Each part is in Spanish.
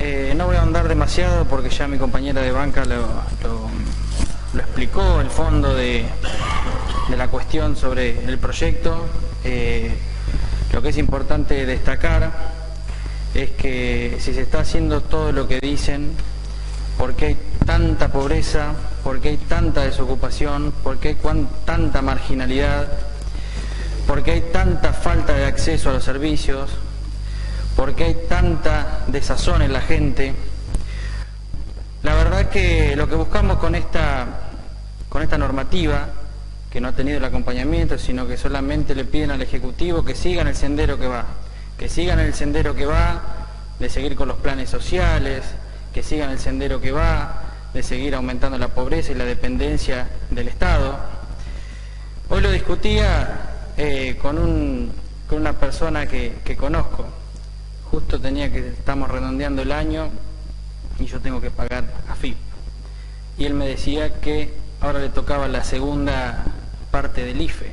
No voy a ahondar demasiado porque ya mi compañera de banca lo explicó, el fondo de la cuestión sobre el proyecto. Lo que es importante destacar es que si se está haciendo todo lo que dicen, ¿por qué hay tanta pobreza? ¿Por qué hay tanta desocupación? ¿Por qué hay tanta marginalidad? ¿Por qué hay tanta falta de acceso a los servicios? ¿Por qué hay tanta desazón en la gente? La verdad que lo que buscamos con esta normativa, que no ha tenido el acompañamiento, sino que solamente le piden al Ejecutivo que sigan el sendero que va, de seguir con los planes sociales, que sigan el sendero que va, de seguir aumentando la pobreza y la dependencia del Estado. Hoy lo discutía con una persona que conozco. Justo estamos redondeando el año y yo tengo que pagar AFIP. Y él me decía que ahora le tocaba la segunda parte del IFE.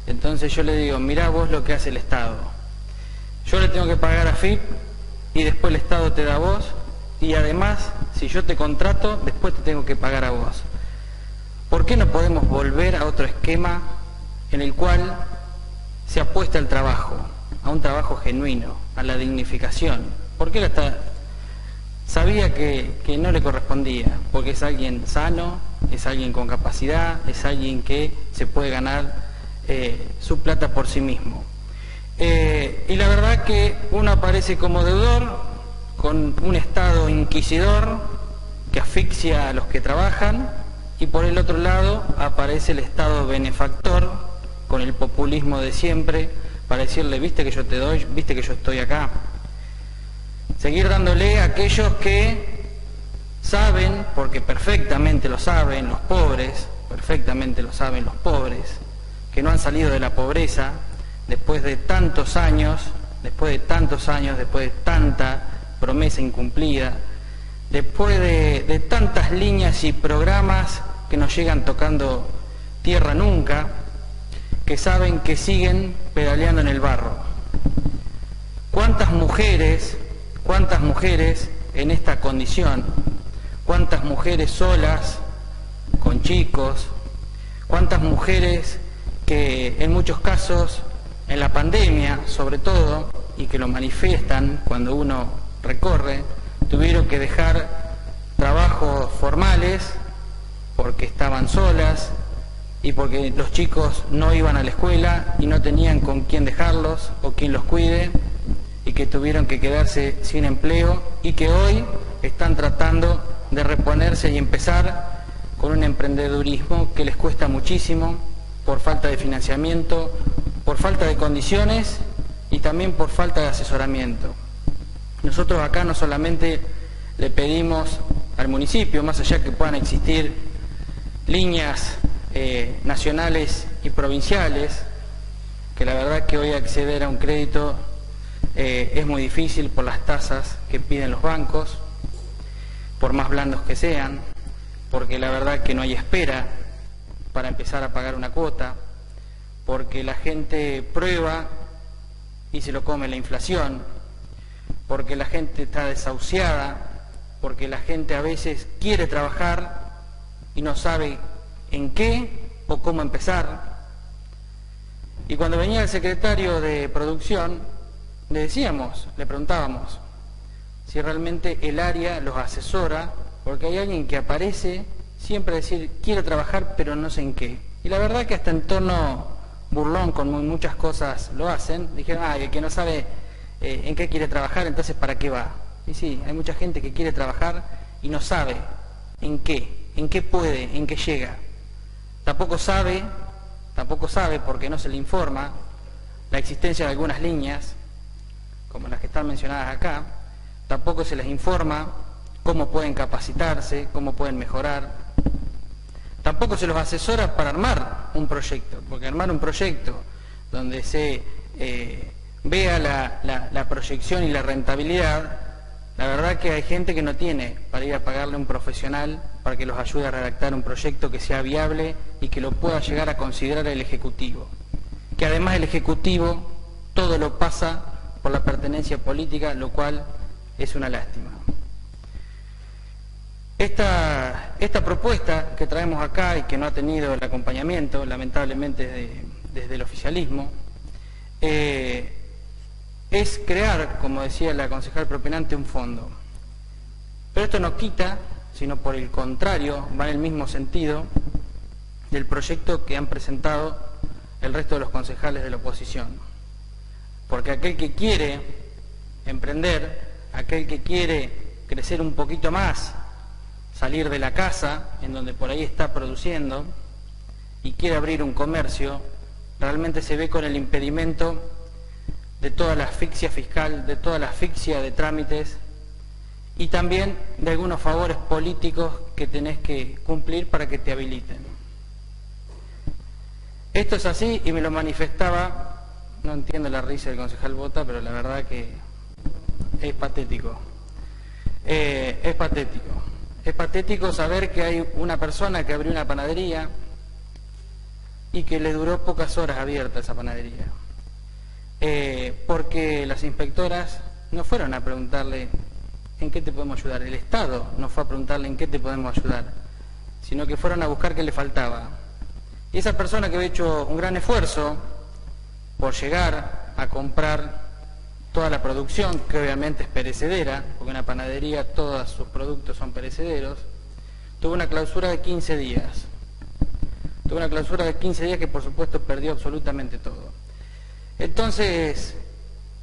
Entonces yo le digo, mirá vos lo que hace el Estado. Yo le tengo que pagar AFIP y después el Estado te da a vos, y además, si yo te contrato, después te tengo que pagar a vos. ¿Por qué no podemos volver a otro esquema en el cual se apuesta al trabajo, a un trabajo genuino, a la dignificación? Porque él hasta sabía que no le correspondía, porque es alguien sano, es alguien con capacidad, es alguien que se puede ganar su plata por sí mismo. Y la verdad que uno aparece como deudor, con un Estado inquisidor que asfixia a los que trabajan, y por el otro lado aparece el Estado benefactor con el populismo de siempre para decirle, viste que yo te doy, viste que yo estoy acá. Seguir dándole a aquellos que saben, porque perfectamente lo saben los pobres, perfectamente lo saben los pobres, que no han salido de la pobreza después de tantos años, después de tanta promesa incumplida, después de tantas líneas y programas que nos llegan tocando tierra nunca, que saben que siguen pedaleando en el barro. ¿Cuántas mujeres en esta condición? ¿Cuántas mujeres solas, con chicos? ¿Cuántas mujeres que en muchos casos, en la pandemia sobre todo, y que lo manifiestan cuando uno recorre, tuvieron que dejar trabajos formales porque estaban solas y porque los chicos no iban a la escuela y no tenían con quién dejarlos o quien los cuide, y que tuvieron que quedarse sin empleo y que hoy están tratando de reponerse y empezar con un emprendedurismo que les cuesta muchísimo por falta de financiamiento, por falta de condiciones y también por falta de asesoramiento. Nosotros acá no solamente le pedimos al municipio, más allá que puedan existir líneas nacionales y provinciales, que la verdad que hoy acceder a un crédito es muy difícil por las tasas que piden los bancos, por más blandos que sean, porque la verdad que no hay espera para empezar a pagar una cuota, porque la gente prueba y se lo come la inflación, porque la gente está desahuciada, porque la gente a veces quiere trabajar y no sabe en qué o cómo empezar. Y cuando venía el secretario de producción, le preguntábamos si realmente el área los asesora, porque hay alguien que aparece siempre a decir, quiero trabajar pero no sé en qué. Y la verdad que hasta en tono burlón, con muchas cosas lo hacen, dijeron, el que no sabe en qué quiere trabajar, entonces ¿para qué va? Y sí, hay mucha gente que quiere trabajar y no sabe en qué puede, en qué llega. Tampoco sabe porque no se le informa la existencia de algunas líneas, como las que están mencionadas acá, tampoco se les informa cómo pueden capacitarse, cómo pueden mejorar. Tampoco se los asesora para armar un proyecto, porque armar un proyecto donde se vea la proyección y la rentabilidad, la verdad que hay gente que no tiene para ir a pagarle a un profesional para que los ayude a redactar un proyecto que sea viable y que lo pueda llegar a considerar el Ejecutivo. Que además el Ejecutivo todo lo pasa por la pertenencia política, lo cual es una lástima. Esta propuesta que traemos acá y que no ha tenido el acompañamiento, lamentablemente, desde el oficialismo, es crear, como decía la concejal propinante, un fondo. Pero esto no quita, sino por el contrario, va en el mismo sentido del proyecto que han presentado el resto de los concejales de la oposición. Porque aquel que quiere emprender, aquel que quiere crecer un poquito más, salir de la casa, en donde por ahí está produciendo, y quiere abrir un comercio, realmente se ve con el impedimento de toda la asfixia fiscal, de toda la asfixia de trámites y también de algunos favores políticos que tenés que cumplir para que te habiliten. Esto es así y me lo manifestaba, no entiendo la risa del concejal Bota, pero la verdad que es patético. Es patético. Es patético saber que hay una persona que abrió una panadería y que le duró pocas horas abierta esa panadería. Porque las inspectoras no fueron a preguntarle en qué te podemos ayudar. El Estado no fue a preguntarle en qué te podemos ayudar, sino que fueron a buscar qué le faltaba. Y esa persona que había hecho un gran esfuerzo por llegar a comprar toda la producción, que obviamente es perecedera, porque en una panadería todos sus productos son perecederos, tuvo una clausura de 15 días. Tuvo una clausura de 15 días que por supuesto perdió absolutamente todo. Entonces,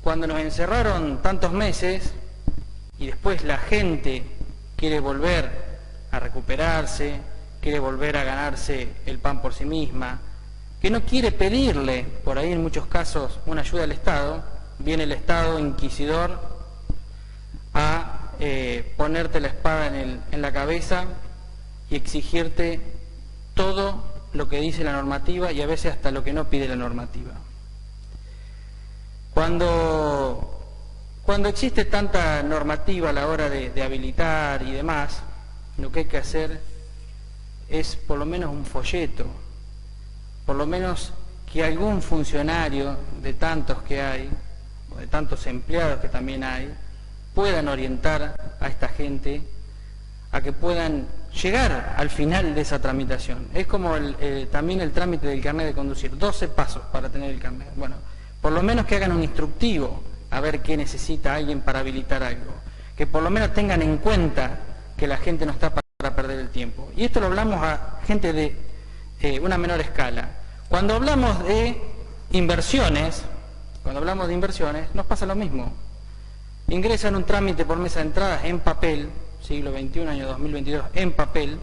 cuando nos encerraron tantos meses y después la gente quiere volver a recuperarse, quiere volver a ganarse el pan por sí misma, que no quiere pedirle, por ahí en muchos casos, una ayuda al Estado, viene el Estado inquisidor a ponerte la espada en la cabeza y exigirte todo lo que dice la normativa y a veces hasta lo que no pide la normativa. Cuando existe tanta normativa a la hora de habilitar y demás, lo que hay que hacer es por lo menos un folleto, por lo menos que algún funcionario de tantos que hay, o de tantos empleados que también hay, puedan orientar a esta gente a que puedan llegar al final de esa tramitación. Es como también el trámite del carnet de conducir, 12 pasos para tener el carnet. Bueno, por lo menos que hagan un instructivo a ver qué necesita alguien para habilitar algo, que por lo menos tengan en cuenta que la gente no está para perder el tiempo. Y esto lo hablamos a gente de una menor escala. Cuando hablamos de inversiones, nos pasa lo mismo. Ingresan un trámite por mesa de entradas en papel, siglo XXI, año 2022, en papel,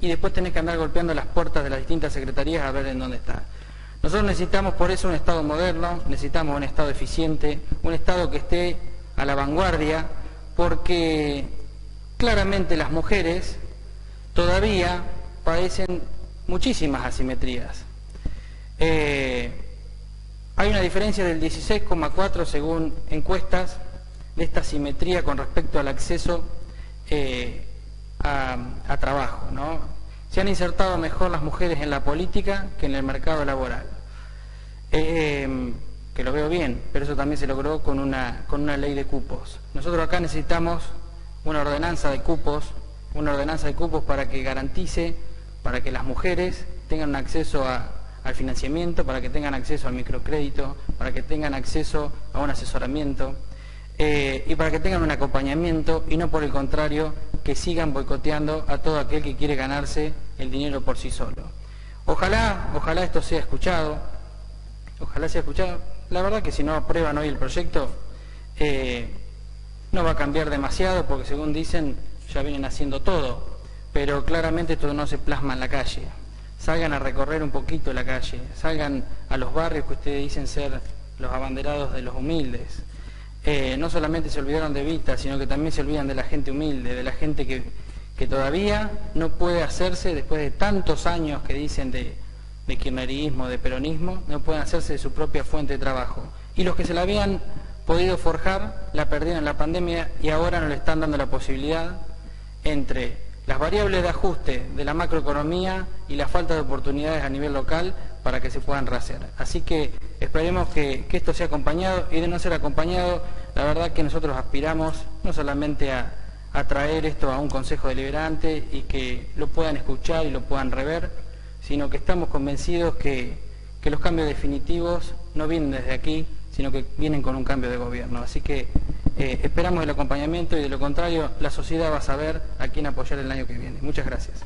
y después tenés que andar golpeando las puertas de las distintas secretarías a ver en dónde está. Nosotros necesitamos por eso un Estado moderno, necesitamos un Estado eficiente, un Estado que esté a la vanguardia, porque claramente las mujeres todavía padecen muchísimas asimetrías. Hay una diferencia del 16,4 según encuestas de esta asimetría con respecto al acceso a trabajo, ¿no? Se han insertado mejor las mujeres en la política que en el mercado laboral. Que lo veo bien, pero eso también se logró con una ley de cupos. Nosotros acá necesitamos una ordenanza de cupos para que garantice, para que las mujeres tengan acceso al financiamiento, para que tengan acceso al microcrédito, para que tengan acceso a un asesoramiento y para que tengan un acompañamiento y no por el contrario que sigan boicoteando a todo aquel que quiere ganarse el dinero por sí solo. Ojalá esto sea escuchado, ojalá sea escuchado. La verdad que si no aprueban hoy el proyecto no va a cambiar demasiado porque según dicen ya vienen haciendo todo, pero claramente esto no se plasma en la calle. Salgan a recorrer un poquito la calle, salgan a los barrios que ustedes dicen ser los abanderados de los humildes. No solamente se olvidaron de Evita, sino que también se olvidan de la gente humilde, de la gente que todavía no puede hacerse, después de tantos años que dicen de kirchnerismo, de peronismo, no pueden hacerse de su propia fuente de trabajo. Y los que se la habían podido forjar, la perdieron en la pandemia y ahora no le están dando la posibilidad entre las variables de ajuste de la macroeconomía y la falta de oportunidades a nivel local para que se puedan rehacer. Así que esperemos que esto sea acompañado y de no ser acompañado La verdad que nosotros aspiramos no solamente a traer esto a un Consejo Deliberante y que lo puedan escuchar y lo puedan rever, sino que estamos convencidos que los cambios definitivos no vienen desde aquí, sino que vienen con un cambio de gobierno. Así que esperamos el acompañamiento y de lo contrario la sociedad va a saber a quién apoyar el año que viene. Muchas gracias.